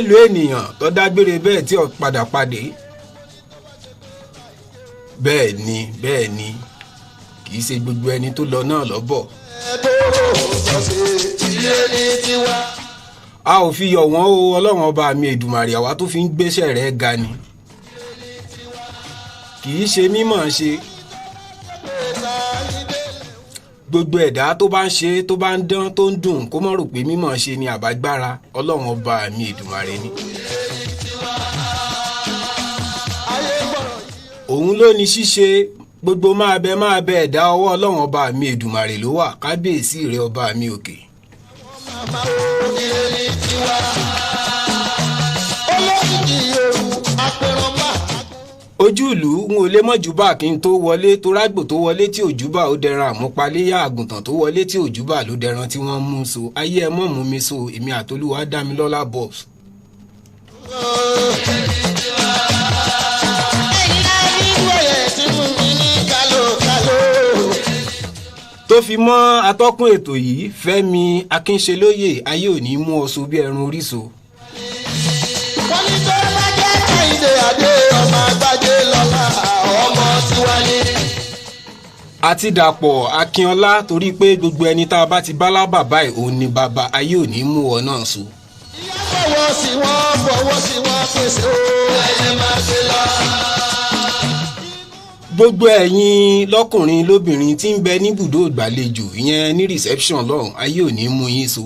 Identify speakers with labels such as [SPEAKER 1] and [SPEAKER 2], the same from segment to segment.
[SPEAKER 1] mélòó ènìyàn tó dágbére bẹ́ẹ̀ tí ó padà pàdé. bẹ́ẹ̀ ni kì í ṣe gbogbo ẹni tó lọ náà lọ bọ̀. a ò fi yọ̀ wọ́n o ọlọ́run ọba mi Èdùmàrè àwa tó fi ń gbéṣẹ́ rẹ̀ ga ni kì í ṣe mímọ̀ ṣe. gbogbo ẹ̀dá tó bá ń ṣe tó bá ń dán tó ń dùn kó má rò pé mímọ̀ ṣe ni àbágbára ọlọ́run ọba mi Èdùmàrè ni. òun ló ní ṣíṣe gbogbo máa bẹ ẹ̀dá ọwọ́ ọlọ́run ọba mi Èdùmàrè ló wà kábíyèsí rẹ̀ ọba mi òkè. ojú ìlú n ò lè mọ̀júbà kí n tó wọlé torágbò tó wọlé tí òjúbà ó dẹran àmúpaléyà àgùntàn tó wọlé tí òjúbà ló dẹran tí wọ́n mú so ayé ẹ mọ̀ mú mi so èmi àtolúwa Dámilọ́lá Bobs. tó fi mọ́ atọ́kùn ètò yìí Fẹ́mi Akínṣelóyè ayé ò ní mú ọ so bí ẹran oríso.
[SPEAKER 2] wọ́n ní tó bá jẹ́ Kẹ́hìndé Adé ọmọ àgbàjé lọ́la ọmọ tiwa ni.
[SPEAKER 1] àti Dàpọ̀ Akínọlá torí pé gbogbo ẹni tá a bá ti bá lábà báyìí òun ni bàbá ayé ò ní mú ọ náà so.
[SPEAKER 2] ìyá fọwọ́ sí wọn pèsè o ẹ̀yẹ máa ṣe lọ.
[SPEAKER 1] gbogbo ẹ̀yin lọ́kùnrin lóbìnrin tí ń bẹ ní ibùdó ìgbàlejò ìyẹn ní reception lọ́hùn ayé ò ní mú yín so.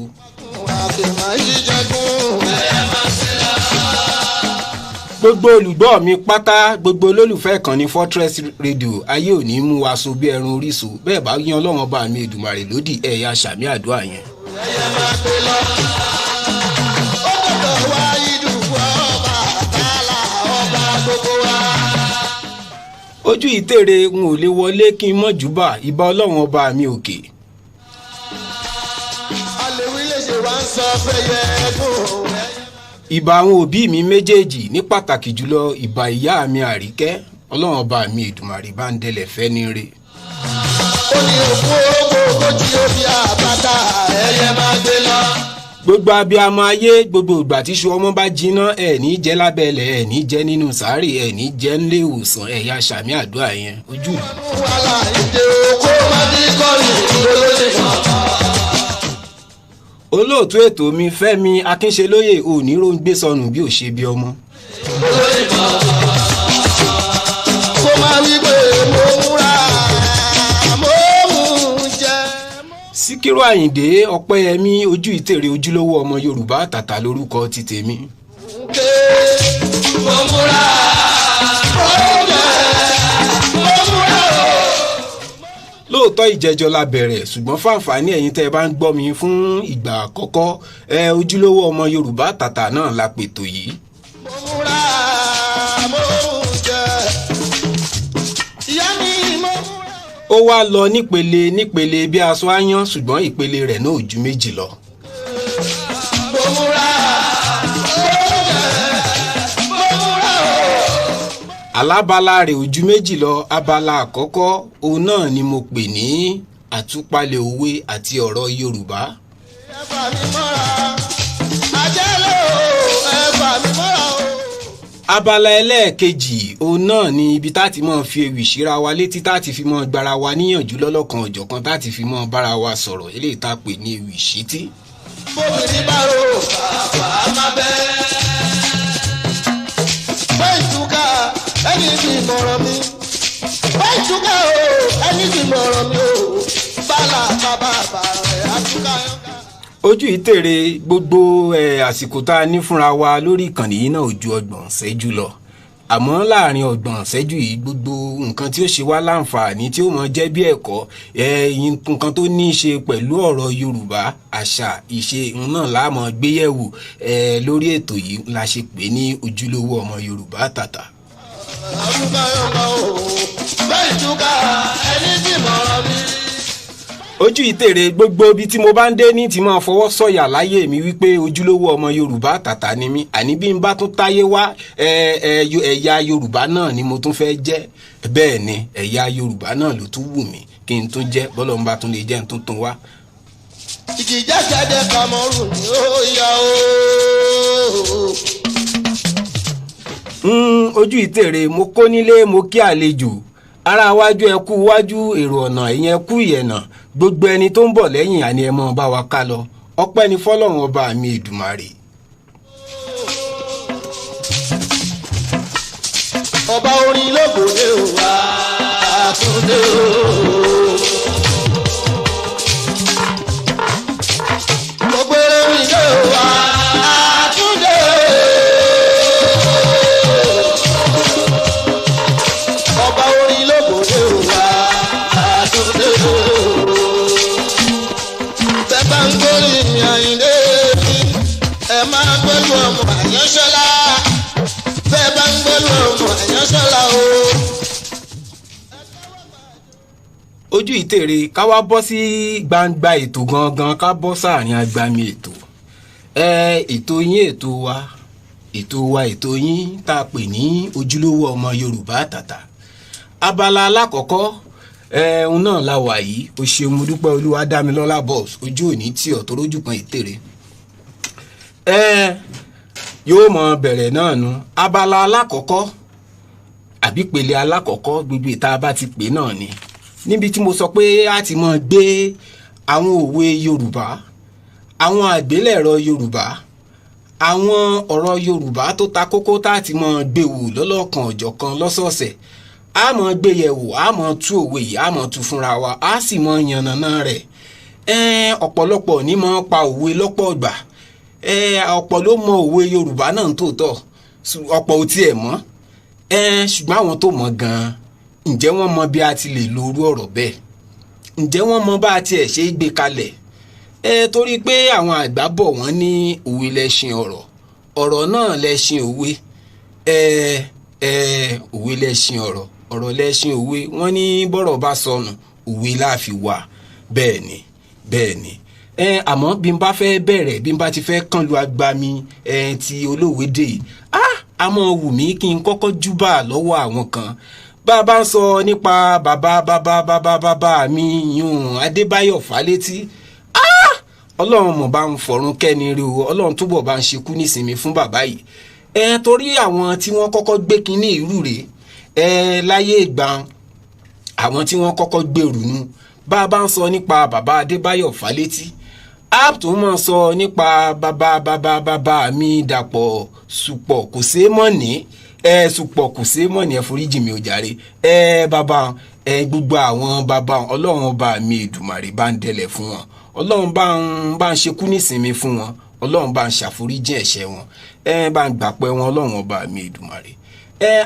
[SPEAKER 1] gbogbo olùgbọ́ mi pátá gbogbo olólùfẹ́ ìkànnì Fortress Radio ayé ò ní mú wa so bí ẹran oríso bẹ́ẹ̀ bá yan ọlọ́run ọba mi Èdùmàrè lódì ẹ̀yà sàmì àdúrà yẹn. ojú ìtèrè n ò lè wọlé kí n mọ̀júbà ìbà ọlọ́run ọba mi òkè. ìbà àwọn òbí mi méjèèjì ní pàtàkì jùlọ ìbà ìyá mi Àríkẹ́ ọlọ́run ọba mi Èdùmàrè bá ń dẹlẹ̀ fẹ́ ní re.
[SPEAKER 2] ó ní òkú owó tí ó fi àbàtà ẹyẹ máa gbé lọ.
[SPEAKER 1] gbogbo abiyamọ ayé gbogbo ìgbà tí iṣu ọmọ bá jiná ẹ ní jẹ lábẹ́lẹ̀ ẹ ní jẹ nínú sàárè ẹ ní jẹ nílé ìwòsàn ẹ̀yà sàmì àdúrà yẹn ojú.
[SPEAKER 2] wàhálà ìdè okó máa ní kọ́ọ̀lù olóṣè kan.
[SPEAKER 1] olóòtú ètò mi Fẹ́mi Akínṣelóyè òní ló ń gbé sọnù bí ò ṣe bí ọmọ.
[SPEAKER 2] olóṣè kan. kó máa wí pé mo múra mo mú jẹ.
[SPEAKER 1] Síkírù Àyìndé Ọpẹ́yẹmí ojú ìtèrè ojúlówó ọmọ Yorùbá àtàtà lórúkọ ti tèmi.
[SPEAKER 2] mo múra mo jẹ mo múra o.
[SPEAKER 1] lóòótọ́ ìjẹ́jọ́ la bẹ̀rẹ̀ ṣùgbọ́n fáǹfààní ẹ̀yin tẹ́ ẹ bá ń gbọ́ mi fún ìgbà àkọ́kọ́ ojúlówó ọmọ Yorùbá àtàtà náà la pètò yìí.
[SPEAKER 2] mo múra mo jẹ ìyá mi mo múra.
[SPEAKER 1] ó wá lọ nípele bí aṣọ áyán ṣùgbọ́n ìpele rẹ̀ náà ò ju méjì lọ.
[SPEAKER 2] mo múra mo múra o.
[SPEAKER 1] alábala rẹ̀ ò ju méjì lọ abala àkọ́kọ́ òun náà ni mo pè ní àtúpalẹ̀ òwe àti ọ̀rọ̀ Yorùbá.
[SPEAKER 2] ẹ fà mí mọ́ra àjẹ́lẹ̀ o ẹ fà mí mọ́ra o.
[SPEAKER 1] abala ẹlẹ́ẹ̀kejì òun náà ni ibi tá ti mọ̀ fi ewì síra wa létí tá ti fi mọ̀ gbára wa níyànjú lọ́lọ́kan ọ̀jọ̀kan tá ti fi mọ̀ bára wa sọ̀rọ̀ eléyìí tá pè ní ewì ṣítí.
[SPEAKER 2] bóbìnrin bá ro bàbá má bẹ́ẹ̀. bẹ́ẹ̀ ìtúkà ẹni tí mọ̀ràn mi. bẹ́ẹ̀ ìtúkà o ẹni tí mọ̀ràn mi o. bálà bàbá rẹ̀ àtúkà yọ̀ǹkà.
[SPEAKER 1] ojú ìtèrè gbogbo àsìkò tá a ní fúnra wa lórí ìkànnì yìí náà ò ju 30 ṣẹ́jú lọ àmọ́ láàrin 30 ṣẹ́jú yìí gbogbo nǹkan tí ó ṣe wá láǹfààní tí ó mọ jẹ́ bí ẹ̀kọ́ nǹkan tó ní í ṣe pẹ̀lú ọ̀rọ̀ Yorùbá àṣà ìṣe náà láàmú gbéyẹ̀wò lórí ètò yìí la ṣe pè ní ojúlówó ọmọ Yorùbá àtàtà.
[SPEAKER 2] àtúkà yọ̀ǹkà o bẹ́ẹ̀ ìtúkà ẹni tí mọ̀ràn mi.
[SPEAKER 1] ojú ìtèrè gbogbo ibi tí mo bá ń dé ní ti máa fọwọ́ sọ̀yà láyé mi wípé ojúlówó ọmọ Yorùbá àtàtà ni mí àní bí n bá tún táyé wá ẹ̀yà Yorùbá náà ni mo tún fẹ́ jẹ́ bẹ́ẹ̀ ni ẹ̀yà Yorùbá náà ló tún wù mí kí n tún jẹ́ bọ́lọ̀ ń bá tún lè jẹ́ n tuntun wá.
[SPEAKER 2] ìjìjà jáde Kàmọ́rù ni ó yá o.
[SPEAKER 1] ojú ìtèrè mo kó nílé mo kí àlejò ara wájú ẹ kú wájú èrò ọ̀nà ìyẹn kú ìyẹ̀nà gbogbo ẹni tó ń bọ̀ lẹ́yìn àní ẹ mọ́ bá wa ká lọ ọpẹ́ ni fọ́lọ́run ọba mi Èdùmàrè.
[SPEAKER 2] ọba orin lóbòde ò wá àtúndé o. gbogbo erin ló wá àtúndé o. ọba orin lóbòde ò wá àtúndé o. bẹ́ẹ̀ bá ń gbórí Àyìndé ẹ máa gbẹ́lu ọmọ Àyànṣọ́lá bẹ́ẹ̀ bá ń gbẹ́lu ọmọ Àyànṣọ́lá o.
[SPEAKER 1] ojú ìtèrè ká wá bọ́ sí gbangba ètò gangan ká bọ́ sáàrin agbami ètò ètò yín ètò wa ètò yín tá a pè ní ojúlówó ọmọ Yorùbá àtàtà abala alákọ̀ọ́kọ́ òun náà la wà yìí o ṣeun mo dúpẹ́ Olúwadámilọ́lá boss ojú òní tí ọ̀tọ́ lójú kan ìtèrè yóò mọ bẹ̀rẹ̀ náà nu abala alákọ̀ọ́kọ́ àbí pele alákọ̀ọ́kọ́ gbogbo ìta bá ti pè náà ni níbi tí mo sọ pé a ti mọ gbé àwọn òwe Yorùbá àwọn àgbélẹ̀rọ Yorùbá àwọn ọ̀rọ̀ Yorùbá tó ta kókó tá a ti mọ gbé wò lọ́lọ́kan ọ̀jọ̀kan lọ́sọ̀ọ̀sẹ̀ a mọ gbé yẹ̀wò a mọ tú òwe yìí a mọ tú fúnra wa a sì mọ yànnàná rẹ̀ ọ̀pọ̀lọpọ̀ ní mọ pa òwe lọ́pọ̀ ìgbà ọ̀pọ̀ ló mọ òwe Yorùbá náà tòótọ́ ọ̀pọ̀ ò tiẹ̀ mọ̀ ṣùgbọ́n àwọn tó mọ̀ gan-an ǹjẹ́ wọ́n mọ bí a ti lè lo orú ọ̀rọ̀ bẹ́ẹ̀ ǹjẹ́ wọ́n mọ bá a tiẹ̀ ṣe é gbé kalẹ̀ torí pé àwọn àgbà bọ̀ wọ́n ní òwe lẹṣin ọ̀rọ̀ náà lẹṣin òwe òwe lẹṣin ọ̀rọ̀ lẹṣin òwe wọ́n ní bọ́rọ̀ bá sọnù òwe láàfin wà bẹ́ẹ̀ ni àmọ́ bí n bá fẹ́ bẹ̀rẹ̀ bí n bá ti fẹ́ kàn lu agbami ti Olówódé yìí àmọ́ wù mí kí n kọ́kọ́ júbà lọ́wọ́ àwọn kan bá a bá ń sọ nípa bàbá mi yún Adébáyọ̀ Fálétí Ọlọ́run mọ̀ bá ń fọ̀run kẹ́ni rí o Ọlọ́run túbọ̀ bá ń ṣekú nísinmi fún bàbá yìí torí àwọn tí wọ́n kọ́kọ́ gbé kínní ìrú rèé láyé ìgbà àwọn tí wọ́n kọ́kọ́ gbèrú nu bá a bá ń sọ nípa bàbá Adébáyọ̀ Fálétí a tún máa sọ nípa bàbá mi Dàpọ̀ Sùpọ̀ kò ṣeé mọ̀ ní Sùpọ̀ kò ṣeé mọ̀ ní ẹ̀foríjì mi ò jàre bàbá gbogbo àwọn bàbá Ọlọ́run ọba mi Èdùmàrè bá ń dẹlẹ̀ fún wọn Ọlọ́run bá ń ṣekú nísinmi fún wọn Ọlọ́run bá ń ṣàforíjì ẹ̀ṣẹ̀ wọn bá ń gbàpẹ́ wọn Ọlọ́run ọba mi Èdùmàrè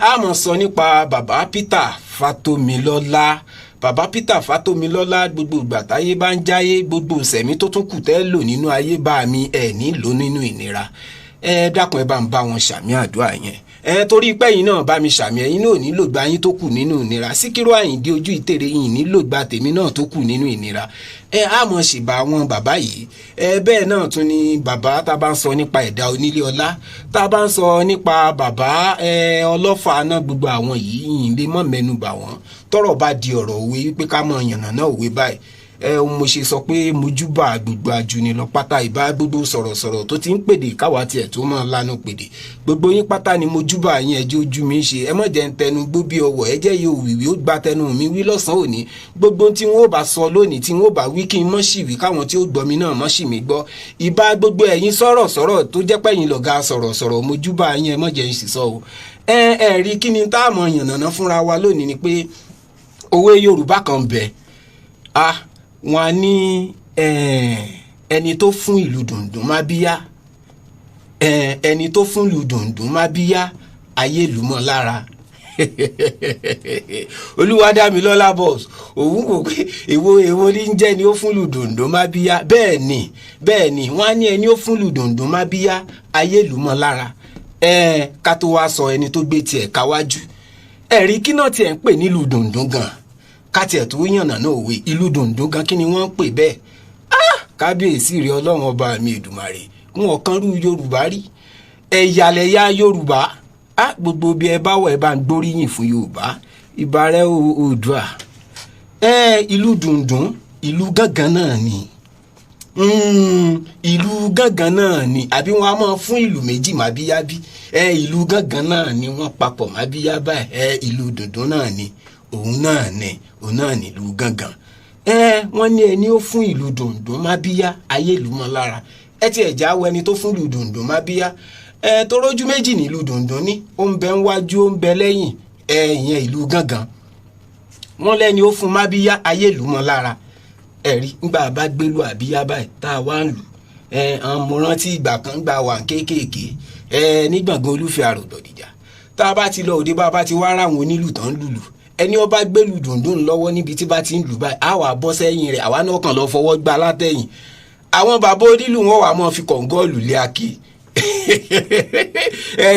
[SPEAKER 1] a máa sọ nípa bàbá Peter Fátómilọ́lá bàbá Peter Fátómilọ́lá gbogbo ìgbà táyé bá ń jáyé gbogbo ìṣẹ̀mí tó tún kù tẹ́ lò nínú ayé bá mi nílò nínú ìnira dákun ẹ bá ń bá wọn ṣàmì àdúrà yẹn torí pé ẹ̀yin náà bá mi ṣàmì ẹ̀yin náà nílò gba yín tó kù nínú ìnira Síkírù Àyìndé ojú ìtèrè yìí nílò gba tèmi náà tó kù nínú ìnira a mọ̀ ṣèbà àwọn bàbá yìí bẹ́ẹ̀ náà tún ni bàbá tá a bá ń sọ nípa ẹ̀dá onílé ọlá tá a bá ń sọ nípa bàbá ọlọ́fà náà gbogbo àwọn yìí yìí lè mọ̀ mẹ́nu bà wọ́n tọ́rọ̀ bá di ọ̀rọ̀ òwe wípé ká mọ̀ yànnàná òwe báyìí mo ṣe sọ pé mojúbà gbogbo àjùní lọ pátá ìbá gbogbo sọ̀rọ̀sọ̀rọ̀ tó ti ń pèdè káwa tiẹ̀ tó mọ̀ lánà pèdè gbogbo yín pátá ni mojúbà yín ẹjẹ́ ojú mi ṣe ẹ mọ̀ jẹ́ ń tẹnu gbó bí ọwọ́ ẹjẹ́ yìí òwìwí ó gba tẹnu mi wí lọ́sàn-án òní gbogbo tí wọ́n ó bá sọ lónìí tí wọ́n ó bá wí kí n mọ̀ sì wí káwọn tí ó gbọ́ mi náà mọ̀ sì mí gbọ́ ìbá gbogbo ẹ̀yin sọ̀rọ̀sọ̀rọ̀ tó jẹ́ pẹ́yìn lọ̀gá sọ̀rọ̀sọ̀rọ̀ mojúbà yín ẹ mọ̀ jẹ́ ń sì sọ o rí kí ni táàmù yànnàná fúnra wa lónìí ni pé òwe Yorùbá kan bẹ̀ wọn a ní ẹni tó fún ìlú dùndùn má bíyá ẹni tó fún ìlú dùndùn má bíyá ayé ìlú mọ́ lára Olúwadámilọ́lá boss òun kò pé èwo ní jẹ́ ni ó fún ìlú dùndùn má bíyá bẹ́ẹ̀ ni wọ́n á ní ẹni ó fún ìlú dùndùn má bíyá ayé ìlú mọ́ lára ká tó wá sọ ẹni tó gbé tiẹ̀ káwájú ẹ̀rí kí náà tiẹ̀ ń pè nílùú dùndùn gan káti ẹ̀ tó yànnà náà òwe ìlú dùndùn gan kí ni wọ́n ń pè bẹ́ẹ̀ kábíyèsí rẹ Ọlọ́run ọba mi Èdùmàrè wọn kan rú Yorùbá rí ẹ̀yàlẹ̀yà Yorùbá gbogbo bí ẹ bá wọ̀ ẹ bá ń gbóríyìn fún Yorùbá ìbàrẹ̀ Oòduà ìlú dùndùn ìlú gángan náà ni ìlú gángan náà ni àbí wọ́n á máa fún ìlú méjì mábíyá bí ìlú gángan náà ni wọ́n papọ̀ mábíyá báyìí ìlú dùndún náà ni òun náà ni ìlú gángan wọ́n ní ẹni ó fún ìlú dùndún mábíyá ayé ìlú mọ́ lára ti ẹ̀já wọ ẹni tó fún ìlú dùndún mábíyá tó rójú méjì nílùú dùndún ní ó ń bẹ níwájú ó ń bẹ lẹ́yìn ìyẹn ìlú gángan wọ́n lẹ́ni ó fún mábíyá ayé ìlú mọ́ lára ẹ̀rí ńgbà bá gbélú àbíyá báyìí tá a wá ń lù mo rántí ìgbà kan gbà wà kéékèèké ní gbọ̀ngàn olúfẹ́ àròdọ̀dìjà tá a bá ti lọ òde bá a bá ti wá ráwọn onílù tán lùlù ẹni ó bá gbélú dùndún lọ́wọ́ níbi tí bá ti ń lù báyìí á wà bọ́ sẹ́yìn rẹ̀ àwa náà kàn lọ fọwọ́ gbá látẹ̀yìn àwọn bàbá onílù wọn wà mọ́ fi kọ̀ǹgọ́ọ̀lù lé akí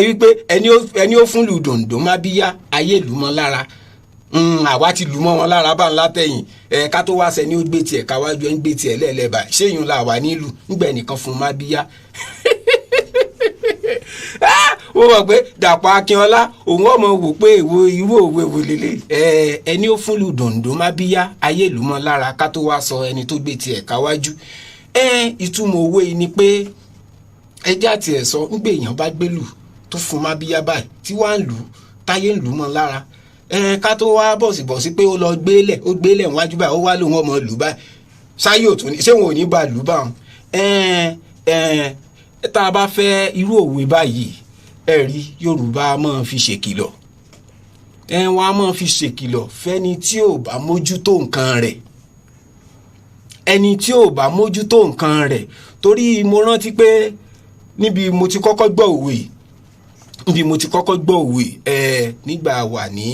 [SPEAKER 1] wípé ẹni ó fún lù dùndún mábíyá ayé ìlú mọ́ lára àwa ti lù mọ́ wọn lára bá ń látẹ̀yìn ká tó wá sẹ́ni ó gbé tiẹ̀ káwájú ẹ̀ ń gbé tiẹ̀ lẹ́ẹ̀lẹ́bà ṣéyìn la wà nílùú ńgbẹ́ nìkan fún mábíyá ó wọ̀ pé Dàpọ̀ Akínọlá òun ọmọ wò pé irú òwe wò lélẹ̀ ẹni ó fún lù dùndún mábíyá ayé ìlú mọ́ lára ká tó wá sọ ẹni tó gbé tiẹ̀ káwájú ìtumọ̀ òwe yìí ni pé ẹjẹ́ àti ẹ̀sọ́ ńgbé èèyàn bá gbélù tó fún mábíyá báyìí tí wàá ń lù táyé ń lù mọ́ lára ká tó wá bọ̀sibọ̀sí pé ó lọ gbélẹ̀ wájú báyìí ó wá lóun ọmọ lù báyìí ṣáyé òtún ṣé wọn ò ní bá lù báwọn tá a bá fẹ́ irú òwe báyìí ẹ̀rí Yorùbá máa fi ṣèkìlọ̀ wọn á máa fi ṣèkìlọ̀ fẹ́ni tí ò bá mójútó nǹkan rẹ̀ ẹni tí ò bá mójútó nǹkan rẹ̀ torí mo rántí pé níbi mo ti kọ́kọ́ gbọ́ òwe nígbà wà ní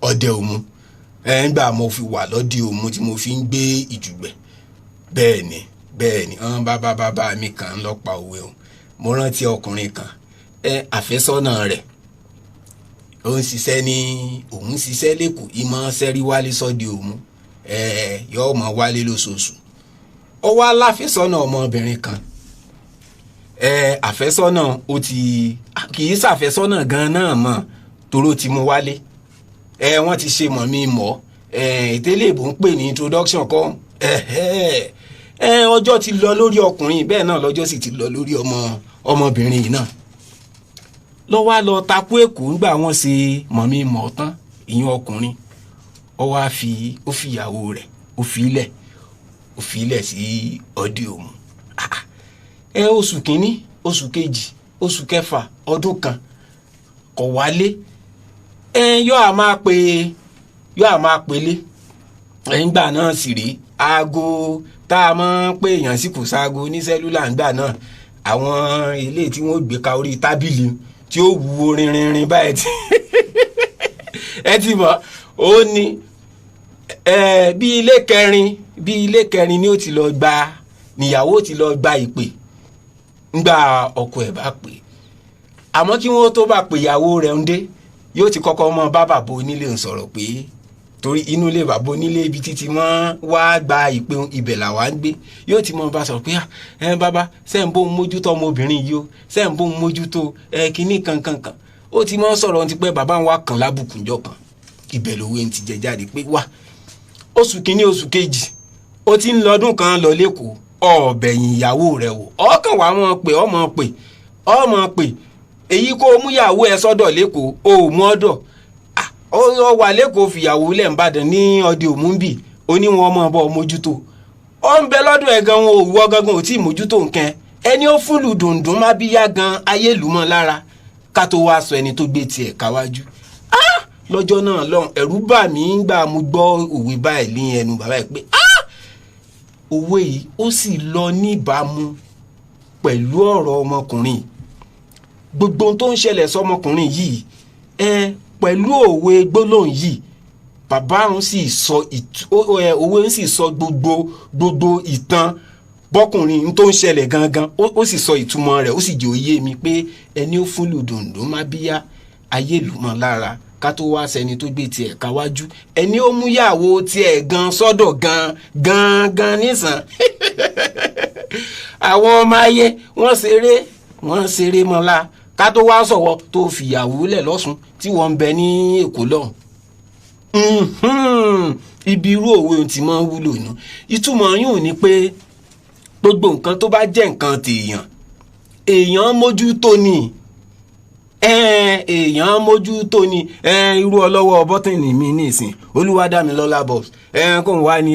[SPEAKER 1] ọdẹ òmu nígbà mo fi wà lọ́dẹ òmu tí mo fi ń gbé ìjùgbẹ́ bẹ́ẹ̀ ni bàbá mi kan lọ pa òwe o mo rántí ọkùnrin kan àfẹ́sọ́nà rẹ̀ òun ṣiṣẹ́ lẹ́kọ̀ọ́ ìmọ̀ sẹ́rí wálé sọ́dẹ òmu yóò mọ̀ wálé lóṣooṣù ó wá láfẹ́sọ́nà ọmọbìnrin kan àfẹ́sọ́nà ó ti kì í ṣàfẹ́sọ́nà gan náà mọ̀ toró ti mú wálé wọ́n ti ṣe mọ̀ mi mọ̀ ìtẹ́lẹ̀ ìbò ń pè ní introduction kọ́ ọjọ́ ti lọ lórí ọkùnrin bẹ́ẹ̀ náà lọ́jọ́ sì ti lọ lórí ọmọbìnrin yìí náà lọ́wọ́ lọ takú èkó ńgbà wọ́n ṣe mọ̀ mi mọ̀ tán ìyẹn ọkùnrin ó wá fi ìyàwó rẹ̀ ó fi ilẹ̀ sí ọdẹ òmu oṣù kínní oṣù kejì oṣù kẹfà ọdún kan kò wálé yóò á máa pélé ńgbà náà sì rí aago tá a máa ń pè èèyàn sí kò sáago ní sẹ́lúlà ńgbà náà àwọn ilé tí wọ́n gbé ka orí tábìlì tí ó wúwo rinrin báyìí tí ẹ ti mọ̀ ó ní bí ilé kẹrin ni ó ti lọ gba níyàwó ti lọ gba ìpè ńgbà ọkọ ẹ̀ bá pè àmọ́ kí wọ́n tó bá pè ìyàwó rẹ̀ ń dé yóò ti kọ́kọ́ mọ bá bàbá onílé ń sọ̀rọ̀ pé torí inú ilé bàbá onílé ibi títí wọ́n wá gba ìpè ibẹ̀ làwa ń gbé yóò ti mọ bá sọ̀rọ̀ pé bàbá ṣé ń bó ń mójútó ọmọbìnrin yìí o ṣé ń bó ń mójútó kínní kankan ó ti mọ sọ̀rọ̀ ti pé bàbá wa kàn lábùkù ńjọ́ kan ibẹ̀ lówó ń ti jẹ jáde pé wá oṣù kínní oṣù kejì ó ti ń lọ́dún kan lọ lẹ́kọ̀ọ́ ọ̀bẹ̀yìn ìyàwó rẹ̀ wò ọkàn wà ọmọ pè èyí kó mú ìyàwó ẹ sọ́dọ̀ lẹ́kọ̀ọ́ ó mú ọ̀dọ̀ ó wà lẹ́kọ̀ọ́ fìyàwó lẹ̀ ń bàdàn ní ọdẹ òmùbí oníwọ̀n ọmọ ọbọ̀ mójútó ó ń bẹ lọ́dún ẹ̀ gan wọn òwú ọgángan ò tí ì mójútó nǹkan ẹni ó fúnlù dùndún má bíyá gan ayé lù mọ́ lára ká tó wá sọ ẹni tó gbé tiẹ̀ káwájú lọ́jọ́ náà lọ́hùn ẹ̀rù bà mí ńgbà mo gbọ́ òwe báyìí ní ẹnu bàbá ẹ̀ pé òwe yìí ó sì lọ níbàámu pẹ̀lú ọ̀rọ̀ ọmọkùnrin gbogbo tó ń ṣẹlẹ̀ sọmọkùnrin yìí pẹ̀lú òwe gbólóhùn yìí bàbá òun sì sọ òwe ń sì sọ gbogbo ìtàn bọ́kùnrin tó ń ṣẹlẹ̀ gangan ó sì sọ ìtumọ̀ rẹ̀ ó sì jẹ́ òye mi pé ẹni ó fún lùdùndún má bíyá ayé lù mọ́ lára ká tó wá sẹni tó gbé tiẹ̀ káwájú ẹni ó mú yàwó tiẹ̀ gan sọ́dọ̀ gan nísàn àwọn ọmọ ayé wọ́n ṣeré mọ́lá ká tó wá sọ̀wọ́ tó fìyàwó lẹ̀ lọ́sùn tí wọ́n ń bẹ ní Èkó lọ́hùn ibi irú òwe tí máa ń wúlò nù ìtumọ̀ yóò ní pé gbogbo nǹkan tó bá jẹ́ nǹkan tèèyàn èèyàn mójútó ni èèyàn mójútó ni irú ọlọ́wọ́ bọ́tìnì mi nísìn Olúwadámilọ́lá Bobs kò ń wá ní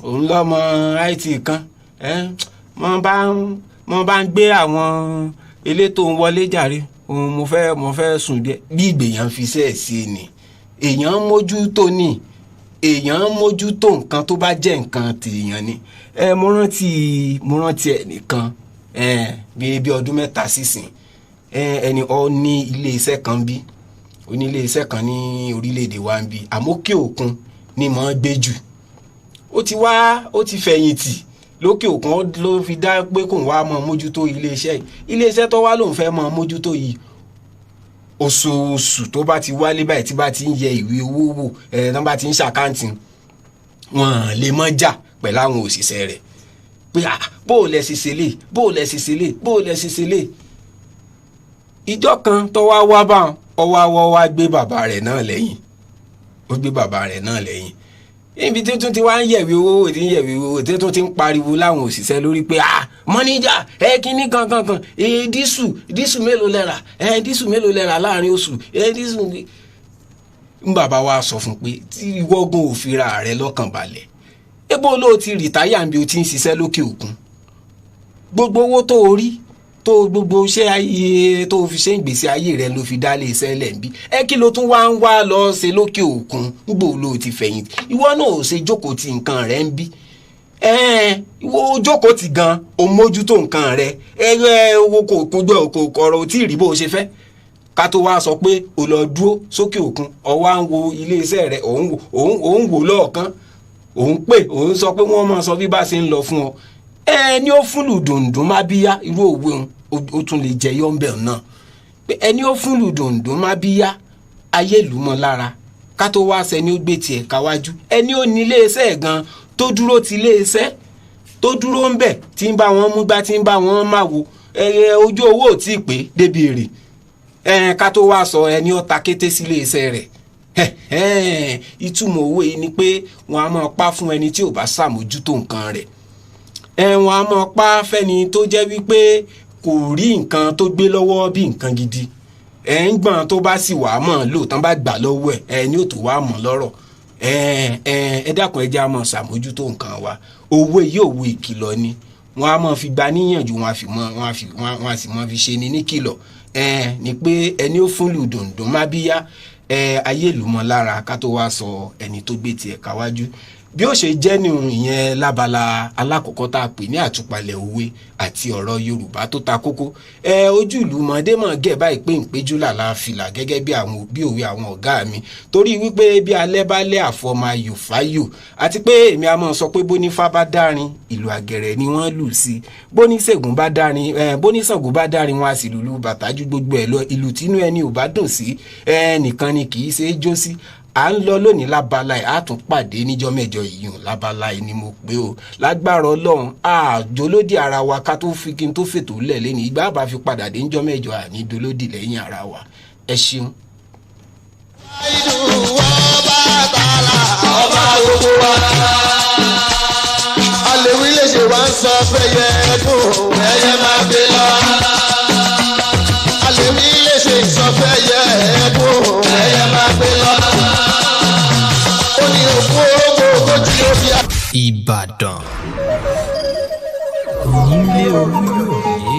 [SPEAKER 1] òun lọ́mọ IT kan mo bá ń gbé àwọn elétò ń wọlé jàre mo fẹ́ sùn díẹ̀ bí ìgbèyàn fi ṣe sí ni èèyàn mójútó ni èèyàn mójútó nǹkan tó bá jẹ́ nǹkan tèèyàn ni mo rántí ẹnìkan bí ọdún 3 sísìn ẹni ọ ní ilé-iṣẹ́ kan bí oní ilé-iṣẹ́ kan ní orílẹ̀-èdè wa ń bí àmókè òkun ni mò ń gbé jù ó ti fẹ̀yìntì lókè òkun ló fi dá pé kò ń wá mọ́ mójútó iléeṣẹ́ tó wá lòun fẹ́ mọ́ mójútó yìí oṣooṣù tó bá ti wálé báyìí tí bá ti ń yẹ ìwé owó wò tó bá ti ń ṣàkáǹtì wọn lè mọ́ jà pẹ̀lú àwọn òṣìṣẹ́ rẹ̀ pé bó o lẹ ṣiṣẹ́ lè ìjọ kan tó wá bá ọwọ́ wá gbé bàbá rẹ̀ náà lẹ́yìn níbi tí tún ti wá ń yẹ̀wé owó tí tún ti ń pariwo láwọn òṣìṣẹ́ lórí pé mọ́níjà kíní kankan dísù mélòó lẹ́ra dísù mélòó lẹ́ra láàrin oṣù dísù ń bàbá wa sọ fún pé tí wọ́gùn òfìrà rẹ̀ lọ́kàn balẹ̀ ebo ló ti rìtáyà bí o ti ń ṣiṣẹ́ lókè òkun gbogbo owó tó rí tó gbogbo iṣẹ́ ayé tó fi ṣe ìgbésí ayé rẹ̀ ló fi dálé iṣẹ́ lẹ́ǹbí kí ló tún wá ń wá lọ ṣe lókè òkun gbogbo ló ti fẹ̀yìntì ìwọ náà ò ṣe jókòó ti nǹkan rẹ̀ ń bí ìwọ jókòó ti gan o mójútó nǹkan rẹ̀ owó kò kúndọ̀ kò kọ̀rọ̀ tí ì rí bó ṣe fẹ́ ká tó wá sọ pé o lọ dúró sókè òkun o wá ń wo ilé iṣẹ́ rẹ̀ òun wò lọ́ọ̀kan òun pè òun sọ pé wọ́n máa sọ bí bá ṣe ń lọ fún ọ ẹni ó fúnlù dùndùn má bíyá irú òwe ó tún lè jẹ yọ́ǹbẹ̀ náà pé ẹni ó fúnlù dùndùn má bíyá ayé lù mọ́ lára ká tó wá sẹni ó gbé tiẹ̀ káwájú ẹni ó ní iléeṣẹ́ gan tó dúró ti iléeṣẹ́ tó dúró ń bẹ̀ tí ń bá wọn mú gbá tí ń bá wọn máa wo ojú owó ò tí ì pé débi èrè ká tó wá sọ ẹni ó ta kété sí iléeṣẹ́ rẹ̀ ìtumọ̀ owó yìí ni pé wọ́n á máa pa fún ẹni tí ò bá ṣàmójútó nǹkan rẹ̀ wọ́n á máa pa fẹ́ni tó jẹ́ wípé kò rí nǹkan tó gbé lọ́wọ́ bí nǹkan gidi ń gbọ́n tó bá sì wà á mọ̀ lò tán bá gbà lọ́wọ́ ẹ̀ ní ò tó wá mọ̀ lọ́rọ̀ ẹ dákun ẹ jẹ́ á máa ṣàmójútó nǹkan wa owó yìí òwò ìkìlọ̀ ni wọ́n á máa fi gba níyànjú wọ́n á sì máa fi ṣe ni níkìlọ̀ ni pé ẹni ó fún lùdùndùn má bíyá ayé ìlú mọ́ lára ká tó wá sọ ẹni tó gbé tiẹ̀ káwájú bí ó ṣe jẹ́ nìhun ìyẹn lábala alákọ̀ọ́kọ́ tá a pè ní àtúpalẹ̀ òwe àti ọ̀rọ̀ Yorùbá tó ta kókó ojú ìlú mọ̀ọ́dẹ́mọ̀ gẹ̀ báyìí pé ìpéjú làlá fìlà gẹ́gẹ́ bí òwe àwọn ọ̀gá mi torí wípé bí alẹ́ bá lẹ́ àfọmọ ayò fáyò àti pé èmi a máa sọ pé bónífá bá dárin ìlú àgẹ̀rẹ̀ ni wọ́n lù sí bóníṣègùn bá dárin bóníṣàngó bá dárin wọn a sì lùlù bàtàjú gbogbo ẹ̀ lọ ìlú tínú ẹni ò bá dùn sí nìkan ni kì í ṣe é jó sí à ń lọ lónìí lábala ẹ̀ á tún pàdé níjọ́ mẹ́jọ ìyún lábala ẹ̀ ni mo pé o lágbára Ọlọ́run àjọlódì ara wa ká tó fi kí n tó fètò lẹ̀ lẹ́nu ìgbà bá fi padà dé níjọ́ mẹ́jọ àní dolódì lẹ́yìn ara wa ẹ ṣeun.
[SPEAKER 2] ọba gbogbo wa àlèwí lè ṣe wá ń sọ fẹyẹ ẹdùn ẹyẹ máa gbé lọ àlèwí lè ṣe ìsọfẹyẹ ẹdùn ẹyẹ máa gbé lọ.
[SPEAKER 3] Ìbàdàn onílé Olúyọ̀lé.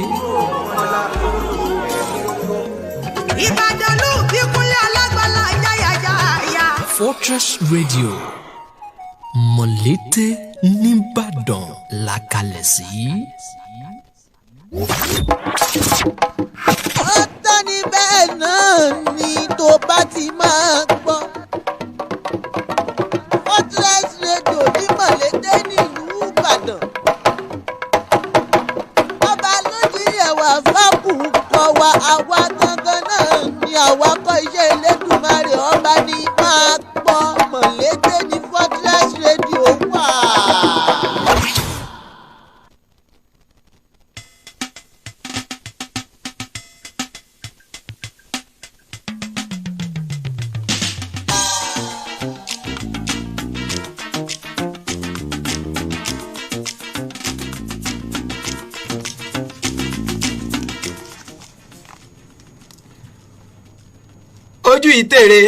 [SPEAKER 4] Ìbàdàn ló bí kúnlẹ̀ alágbàlá yáyáyáyá.
[SPEAKER 3] Fortress Radio Mọ̀lété nìbàdàn la kalẹ̀ sí.
[SPEAKER 5] ó tán ní bẹ́ẹ̀ náà ni tó bá ti máa gbọ́. Fortress Radio ní Mọ̀lété nílùú Ìbàdàn. ọba lójúrí ẹ̀wà fáàpù kọ́ wa àwa gangan náà ni àwa kọ́ iṣẹ́ Elédùmarè ọba ní máa gbọ́ Mọ̀lété ní Fortress Radio wà.
[SPEAKER 1] ojú ìtèrè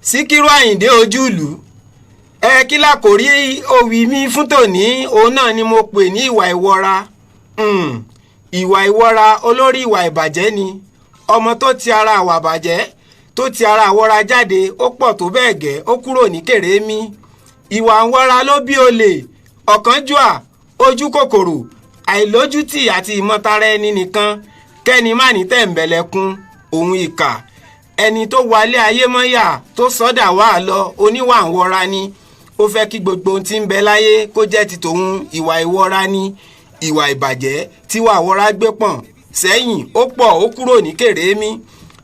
[SPEAKER 1] Síkírù Àyìndé Ojúùlú kí lákòrí òwì mi fún tòní òun náà ni mo pè ní ìwà ìwọra. Ìwà ìwọra olórí ìwà ìbàjẹ́ ni. Ọmọ tó ti ara àwà bàjẹ́ tó ti ara àwọra jáde ó pọ̀ tó bẹ́ẹ̀ gẹ́ ó kúrò ní kèrémí. Ìwà ìwọra ló bí olè, ọ̀kánjúà, ojú kòkòrò, àìlójútì àti ìmọ̀tara ẹni nìkan, kẹ́ni má ní tẹ̀m̀bẹ̀lẹ̀kun, òun ìkà. Ẹni tó wálé ayé mọ́yà tó sọ́dà wà lọ oníwà ìwọra ni. Ó fẹ́ kí gbogbo ohun tí ń bẹ láyé kó jẹ́ ti tòun. Ìwà ìwọra ni. Ìwà ìbàjẹ́ tí wà ìwọra gbé pọ̀n sẹ́yìn ó pọ̀ ó kúrò ní kèrémí.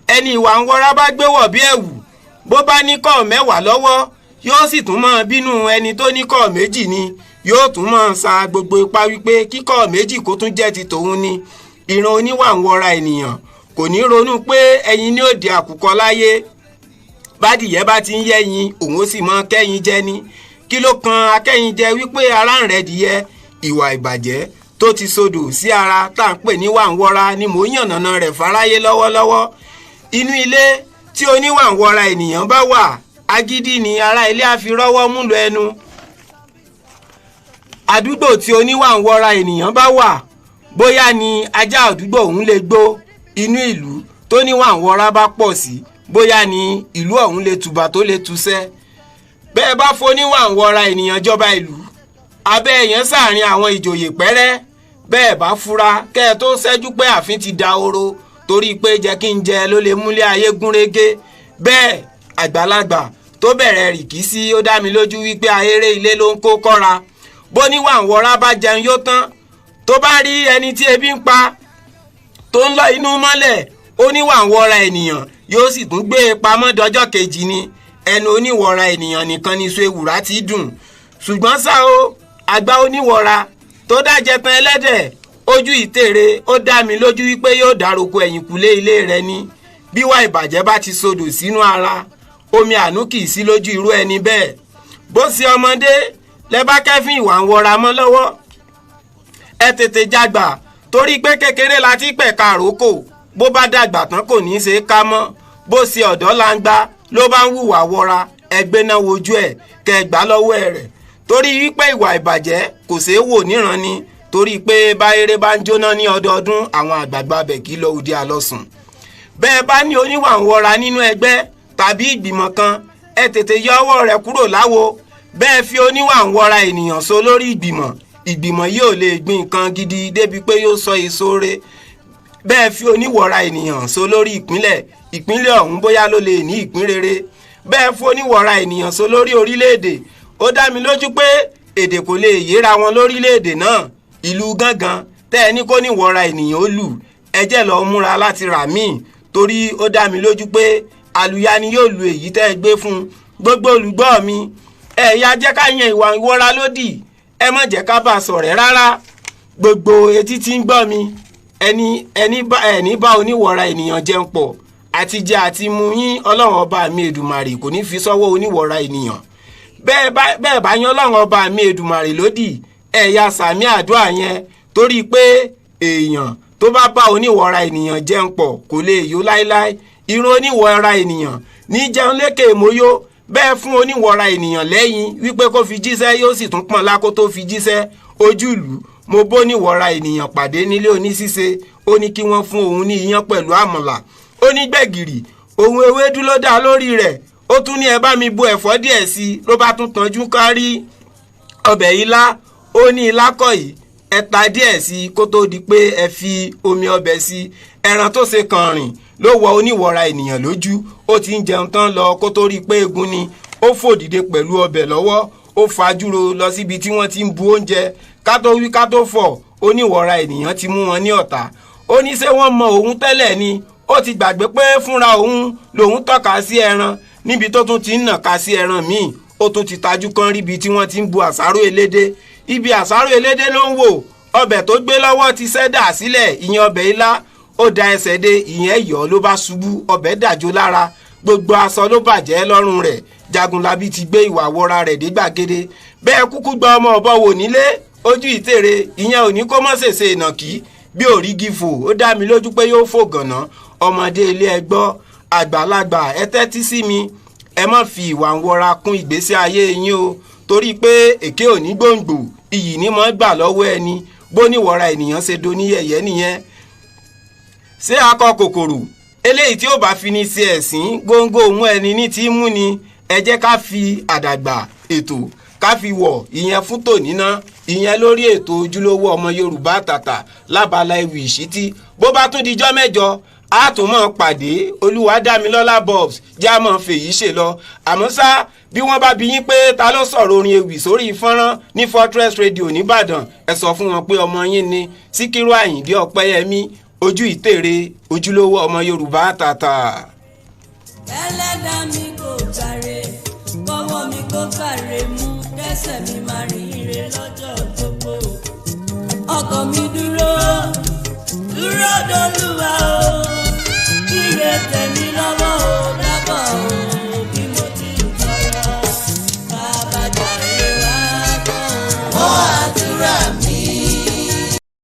[SPEAKER 1] Ẹni ìwà ìwọra bá gbé wọ̀ bí ẹ̀wù, bó bá ní kọ́ 10 lọ́wọ́ yóò sì tún máa bínú ẹni tó ní kọ́ 2 ni. Yóò tún máa sa gbogbo ipá wípé kíkọ́ 2 kó tún jẹ́ ti tòun ni. Ìran oníwà ìwọra ènìyàn kò ní ronú pé ẹyin ní òde àkùkọ láyé. Bádìyẹ bá ti ń yẹ́yin òun ó sì mọ kẹ́yin jẹ ní. Kí ló kan akẹ́yin jẹ wípé ara ń rẹ̀ dìyẹ? Ìwà ìbàjẹ́ tó ti sodò sí ara tá à ń pè ní wàǹwọra ni mò ń yànnàná rẹ̀ fáráyé lọ́wọ́lọ́wọ́. Inú ilé tí oníwàǹwọra ènìyàn bá wà, agídí ni ará ilé á fi rọ́wọ́ mú lọ ẹnu. Àdúgbò tí oníwàǹwọra ènìyàn bá wà, bóyá ni ajá àdúgbò òun lè gbó. Inú ìlú tó níwàǹwọra bá pọ̀ sí, bóyá ni ìlú ọ̀hún lè tùbà tó lè túṣẹ́. Bẹ́ẹ̀ bá foníwàǹwọra ènìyàn jọba ìlú, abẹ́ èèyàn sáàrin àwọn ìjòyè pẹ́rẹ́. Bẹ́ẹ̀ bá fura kẹ́ ẹ tó ṣẹ́jú pé ààfin ti dahoro, torí pé jẹ́ kí n jẹ ló lè múlé ayé gúnrégé. Bẹ́ẹ̀ àgbàlagbà tó bẹ̀rẹ̀ rìkísí ó dá mi lójú wípé ahéré ilé ló ń kó kọ́ra. Bóníwàǹwọra bá jẹun yó tán, tó bá rí ẹni tí ebi ń pa tó ń lọ inú mọ́lẹ̀, oníwàǹwọra ènìyàn yóò sì tún gbé e pamọ́ dọjọ́ kejì ni. Ẹnu oníwọra ènìyàn nìkan ni so ewùrà ti dùn. Ṣùgbọ́n ṣá o, àgbà oníwọra tó dájẹ tán ẹlẹ́dẹ̀ ojú ìtèrè ó dá mi lójú wípé yóò dároko ẹ̀yìnkùlé ilé rẹ̀ ni. Bí wà ìbàjẹ́ bá ti sodò sínú ara, omi àánú kì í sí lójú irú ẹni bẹ́ẹ̀. Bó ṣe ọmọdé lẹ bá kẹ́fín ìwà ń wọra mọ́ lọ́wọ́, ẹ tètè jágbà, torí pé kékeré la ti pẹ̀ka àrókò. Bó bá dàgbà tán kò ní í ṣe é ká mọ́. Bó ṣe ọ̀dọ́ langba ló bá ń hùwà wọra, ẹgbẹ́ náà wojú ẹ̀ kẹgbà lọ́wọ́ ẹ̀ rẹ̀. Torí wípé ìwà ìbàjẹ́ kò ṣeé wò níran ni. Torí pé báyéré bá ń jóná ní ọdọọdún, àwọn àgbààgbà bẹ̀ kí lọ òde àlọ́sùn. Bẹ́ẹ̀ bá ní oníwàǹwọra nínú ẹgbẹ́ tàbí ìgbìmọ̀ kan, ẹ tètè yọ ọwọ́ rẹ̀ kúrò láwo. Bẹ́ẹ̀ fi oníwàǹwọra ènìyàn so lórí ìgbìmọ̀, ìgbìmọ̀ yóò lè gbin nǹkan gidi débi pé yóò sọ èso rẹ̀. Bẹ́ẹ̀ fi oníwọra ènìyàn so lórí ìpínlẹ̀, ìpínlẹ̀ ọ̀hún bóyá ló lè ní ìpín rere. Bẹ́ẹ̀ fi oníwọra ènìyàn so lórí orílẹ̀-èdè, ó dá mi lójú pé èdè kò lè yéra wọn lórílẹ̀-èdè náà. Ìlú gángan tẹ́ ẹ ní kó níwọra ènìyàn ó lù, ẹ jẹ́ lọ múra láti rà míì, torí ó dá mi lójú pé àlùyá ni yóò lu èyí tẹ́ ẹ gbé fún. Gbogbo olùgbọ́ mi, ẹ̀yà jẹ́ ká yan ìwà ìwọra lódì, ẹ má jẹ́ ká bá sọ̀rẹ́ rárá. Gbogbo etí tí ń gbọ́ mi, ẹni bá oníwọra ènìyàn jẹun pọ̀, àti jẹ àti mu yín Ọlọ́run ọba mi Èdùmàrè kò ní fi sọ́wọ́ oníwọra ènìyàn. Bẹ́ẹ̀ bá yan Ọlọ́run ọba mi Èdùmàrè lódì, ẹ̀yà sàmí àdúrà yẹn, torí pé èèyàn tó bá bá oníwọra ènìyàn jẹun pọ̀ kò lè yó láéláé. Irun oníwọra ènìyàn ní jẹun lékè móyó. Bẹ́ẹ̀ fún oníwọra ènìyàn lẹ́yìn wípé kó fi jíṣẹ́, yóò sì tún pọ́n lákó tó fi jíṣẹ́. Ojúùlú mo bóníwọra ènìyàn pàdé nílé oníṣíṣe, ó ní kí wọ́n fún òun ní iyán pẹ̀lú àmàlà. Ó ní gbẹ̀gìrì òun ewédú ló dá lórí rẹ̀. Ó tún ní ẹ bá mi bu ẹ̀fọ́ díẹ̀ sí i, ló bá tún tanjú kárí ọbẹ̀ ilá. Ó ní ilá kọ̀ yìí, ẹ ta díẹ̀ sí i kó tó di pé ẹ fi omi ọbẹ̀ sí i. Ẹran tó ṣe kàn rìn ló wọ oníwọra ènìyàn lójú. Ó ti ń jẹun tán lọ kó tó rí i pé egun ni. Ó fò dìde pẹ̀lú ọbẹ̀ lọ́wọ́, ó fajúro lọ síbi tí wọ́n ti ń bu oúnjẹ. Ká tó wí ká tó fọ̀, oníwọra ènìyàn ti mú wọn ní ọ̀tá. Ó ní ṣé wọ́n mọ òun tẹ́lẹ̀ ni? Ó ti gbàgbé pé fúnra òun lòun tọ́ka sí ẹran, níbi tó tún ti ń nàka sí ẹran míì. Ó tún ti tajú kan ríbi tí wọ́n ti ń bu àsáró elédé. Ibi àsáró elédé ló ń wò. Ọbẹ̀ tó gbé lọ́wọ́ ti ṣẹ́dà sílẹ̀, ìyẹn ọbẹ̀ ilá. Ó da ẹsẹ̀ dé, ìyẹn yọ̀ ló bá ṣubú, ọbẹ̀ dàjò lára. Gbogbo aṣọ ló bàjẹ́ lọ́rùn rẹ̀. Jagunlabi ti gbé ìwà wọra rẹ̀ dé gbàgede. Bẹ́ẹ̀ kúkú gba ọmọ ọ̀bọ wò nílé, ojú ìtèrè, ìyẹn ò ní kó mọ́ ṣèṣe ìnàkí. Bí òrígi fò, ó dá mi lójú pé yóò fò gànà. Ọmọdé ilé ẹgbọ́, àgbàlagbà ẹ tẹ́tí sí mi, ẹ má fi ìwà ń wọra kún ìgbésí ayé yín o, torí pé èké ò ní gbòǹgbò, iyì ní mọ́ gbà lọ́wọ́ ẹni, bó níwọ̀ra ènìyàn ṣe do níyẹ̀yẹ́ nìyẹn. ṣé akọ kòkòrò eléyìí tí ó bá fi ní sí ẹ̀sìn góńgó òun ẹni ní tí mú ni, ẹ jẹ́ ká fi àdàgbà ètò ká fi wọ̀ ìyẹn fún tòní ná, ìyẹn lórí ètò ojúlówó ọmọ Yorùbá àtàtà lábala ewì ìṣítí. bó bá tún dijọ́ mẹ́jọ a tún mọ̀ pàdé Olúwadámilọ́lá Bobs já mọ̀ fèyí ṣe lọ. àmọ́ ṣá bí wọ́n bá bi yín pé ta ló sọ̀rọ̀ orin ewì sórí fọ́nrán ní Fortress Radio nìbàdàn, ẹ sọ fún wọn pé ọmọ yín ni Síkírù Àyìndé Ọpẹ́yẹmí, ojú ìtèrè ojúlówó ọmọ Yorùbá àtàtà.
[SPEAKER 6] ẹlẹ́dàá mi kò gbàre, kọ́wọ́ mi kò gbàre mú, kẹ́sẹ̀ mi máa rìn ire lọ́jọ́ gbogbo. ọkàn mi dúró dolú.